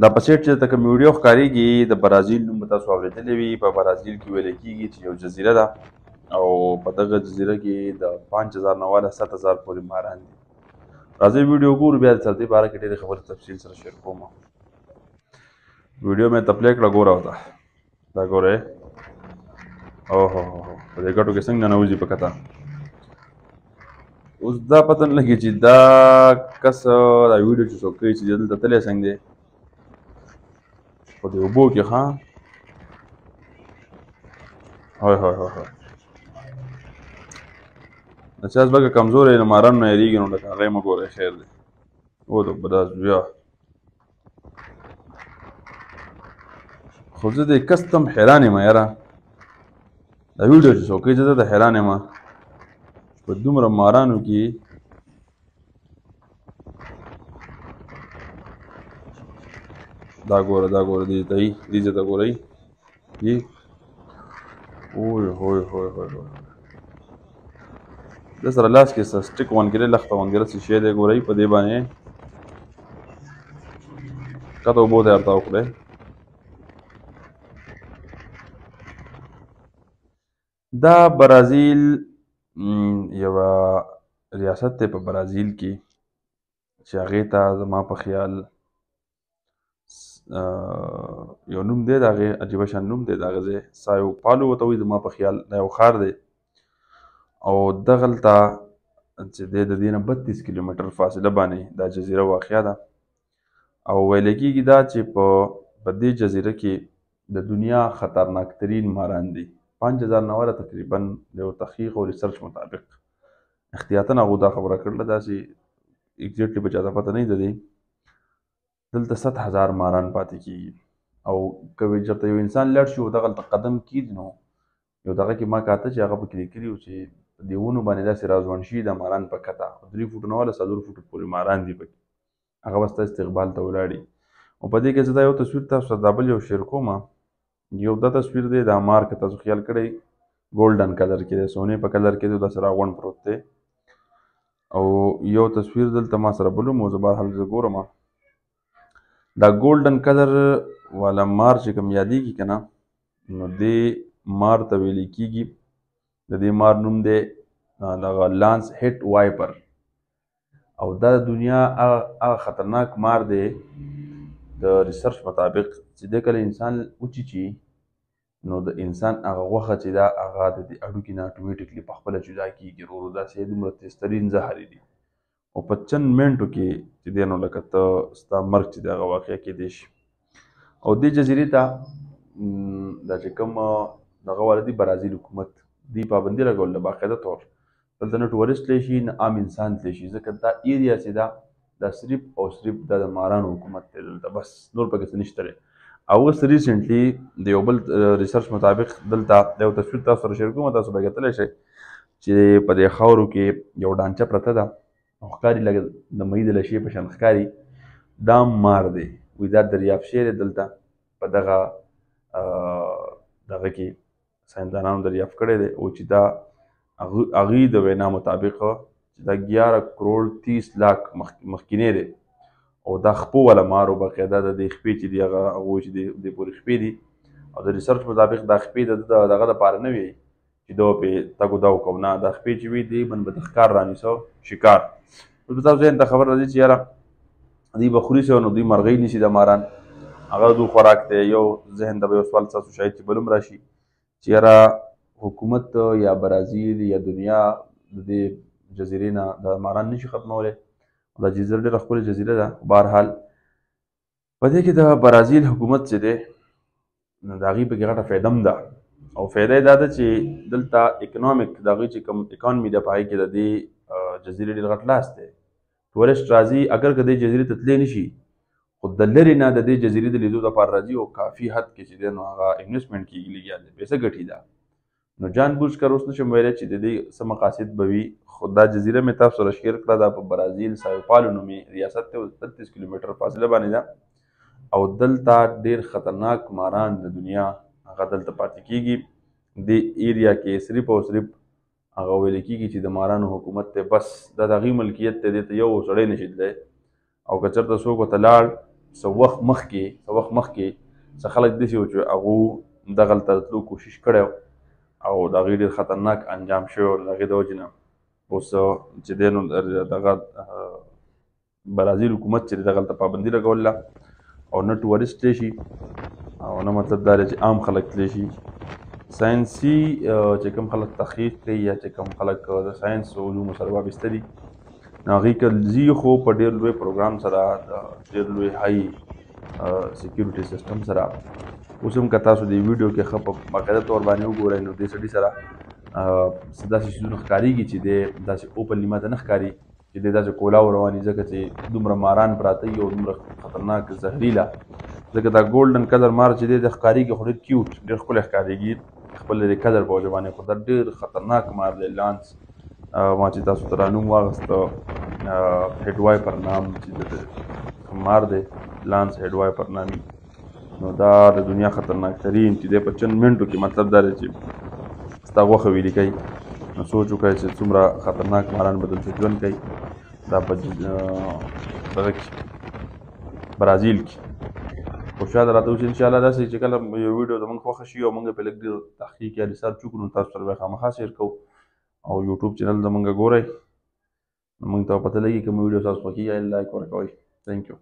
دا په سیټ چې ته کوم ویډیو ښکارېږي د برازیل نوم به تاسو اورېدلی وي. په برازیل کې ویلی کېږي چې یو جزیره ده او په دغه جزیره کې د 5000 نه واله 7000 پورې ماران دي. راځئ ویډیو ګورو، بیا د دې باره کې ډېرې خبرې تفصیل سره شیر کوم. ویډیو مې ته پلی کړه، ګوره ورته. دا ګورئ، اوهو په دې ګټو کې څنګه ننوځي په کته. اوس دا پته نه لګي چې دا کس دا ویډیو چې څوک کوي چې دلته تللی څنګه دی په دې اوبو کې. ښه هوی هوی هوی هوی د چا ځمکه کمزوری له مارانو نه یېرېږي نو لکه هغه یې مه ګورئ، خیر دی. او د براز بیا خو زه دې کس ته هم حیران یم یاره. دا ویډیو چې څوک کوي زه ته حیران یم په دومره مارانو کې. دا ګوره دا ګوره دې ته دې ځای ته ګورئ دې. اوی هوی هوی هوی هوی ده سره لاس کې څه سټیک ونګرې لخته ونګره څه شی دی ګورئ. په دې باندې کته اوبو ته ورته وکړئ. دا برازیل یوه ریاست دی په برازیل کې چې هغې ته زما په خیال یو نوم دی د هغې عجیبه شان نوم دی د هغه ځای سایو پالو ورته وایي زما په خیال. دا یو ښار دی او دغلته چې دی د دې نه 32 کیلومتر فاصله باندې دا جزیره واقع ده او ویلی کېږي دا چې په دې جزیره کې د دنیا خطرناک ترین ماران دي. 5000 نه واله تقریبا د یو تحقیق او ریسرچ مطابق احتیاطاً هغو دا خبره کړله، داسې اګزیټلی به چاته پته نه وي د دې. دلته 7000 ماران پاتې کېږي او که چېرته یو انسان لاړ شي او دغلته قدم کېږدي نو یو دغه کې ما کاته چې هغه پکې لیکلي وو چې په دې ونو باندې داسې راځوړند شوي د ماران په کته 3 فوټو نه واله 4 فوټو پورې ماران دي پکې. هغه به ستا استقبال ته ولاړي. او په دې کې زه دا یو تصویر تاسو سره دا بل یو شیر کوم. یو دا تصویر دی دا مار که تاسو خیال کړئ ګولډن کلر کې دی، سونې په کلر کې دی، داسې راغونډ پروت دی. او یو تصویر دلته ما سره بل و زه بهرحال زه ګورم. دا ګولډن کلر والا مار چې کوم یادېږي که نه نو دې مار ته ویلی کېږي د دې مار نوم دی دغه لانس هیټ وایپر. او دا د دنیا هغه خطرناک مار دی د ریسرچ مطابق چې دی کله انسان وچیچي نو د انسان هغه غوښه چې ده هغه د دې هډوکي نه اټومیټیکلي پخپله جدا کېږي. ورو ورو داسې دومره تیزترین زهر دي او په چند منټو کې چې دی نو لکه ته ستا مرګ چې دی هغه واقع کېدی شي. او دې جزیرې ته دا چې کوم دغه والا دي برازیل حکومت دې پابندي لګوله باقاعده طور. دلته نه ټورسټ تللی شي نه عام انسان تللی شي ځکه دا ایریا چې ده دا صرف او صرف د مارانو حکومت دی دلته، بس نور پکې څه نشته دی. او اوس ریسنټلی د یو بل ریسرچ مطابق دلته یو تصویر تاسو سره شیر کوم، تاسو به کتلی شئ چې په دې خاورو کې یو ډانچه پرته ده او ښکاري لکه د مۍ د لشې په شان ښکاري. دا مار دی وایي دا دریافت شوی دی دلته په دغه کې ساینسدانانو دریافت کړی دی او چې دا هغوی د وینا مطابق چې دا 11 کروڑ 30 لاک مخکینی دی او دا خپو والا مار و باقاعده د دې خپې چې دي هغه هغوی چې دې پورې خپې دي او د ریسرچ مطابق دا خپې د دغه دپاره نه وي چې ده به پرې تګ و دا وکړو، نه دا خپې چې وي دې من به د ښکار رانیسو شکار. اوس به تاسو ذهن ته خبر راځي چې یاره دوی به خوري سو نو دوی مرغۍ نیسي د ماران، هغه دوی خوراک دی. یو ذهن ته به یو سوال ستاسو شاید چې بل هم راشي چې یاره حکومت یا برازیل یا دنیا د دې جزیرې نه د ماران نشي ختمولی. دا جزیره ډېره ښکلې جزیره ده. بهرحال په دې کې د برازیل حکومت چې دی نو د هغې پکې غټه فایده هم ده او فایده یې دا ده چې دلته اکنامک د هغوی چې کوم اکانمي ده په هغې کې د دې جزیرې ډېر غټ لاس دی. ټورسټ راځي اگر که دې جزیرې ته تللی نه شي خو د لرې نه د دې جزیرې د لیدو دپاره راځي او کافي حد کې چې دی نو هغه انویسټمنټ کېږي لګیا دی، پیسه ګټي ده. نو جان بوجھ کر اوس نشم ویلی چې د دې څه مقاصد به وي خو دا جزیره مې تاسو سره شیر کړه دا په برازیل سایو پالو نومې ریاست دی 33 کیلومتر فاصله باندې ده او دلته ډېر خطرناک ماران د دنیا هغه دلته پاتې کېږي. دې ایریا کې صرف او صرف هغه ویلی کېږي چې د مارانو حکومت دی، بس دا د هغوی ملکیت دی، دې ته یو سړی نشي تللی او که چېرته څوک ورته لاړ څه وخت مخکې څه خلک داسې وو چې هغو دغلته تلو کوشش کړی او د هغې ډېر خطرناک انجام شوی و. د هغې د وجې نه اوس چې دی نو دغه برازیل حکومت چې دی دغلته پابندي لګوله او نه ټورسټ تللی شي او نه مطلب دا دی چې عام خلک تللی شي. ساینسي چې کوم خلک تحقیق کوي یا چې کوم خلک د ساینس او علومو سره وابسته دي نو هغوی که ځي خو په ډېر لوی پروګرام سره د ډېر لوی های سیکیورټي سیسټم سره. اوس هم که تاسو دې ویډیو کې ښه په باقاعده طور باندې وګورئ نو دې سړي سره څه داسې څیزونه ښکارېږي چې دی داسې اوپنلي ماته نه ښکاري چې دی داسې کولاو روان وي ځکه چې دومره ماران پراته وي او دومره خطرناک زهریله. ځکه دا ګولډن کلر مار چې دی د ښکارېږي خو ډېر کیوټ ډېر ښکلی ښکارېږي خپل د کلر په وجه باندې خو دا ډېر خطرناک مار دی. لانس ما چې تاسو ته رانوم واغسته هیډ وایپر نام چې د مار دی لانس هیډ وایپر نامي نو دا د دنیا خطرناک ترین چې دی په چند منټو کې مطلب دا دی چې ستا غوښه ویلې کوي. نو سوچ وکړئ چې څومره خطرناک ماران به دلته ژوند کوي دا په دغه کې برازیل کې. خو شاید راته اوس انشاءالله داسې چې کله یو ویډیو زموږ خوښه شي او موږ پرې لږ ډېر تحقیق یا ریسرچ وکړو نو تاسو سره به خامخا شیر کوو او یوټیوب چینل زموږ ګورئ نو موږ ته به پته لګي که موږ ویډیو تاسو خوښېږي لایک ورکوئ. تھینک یو.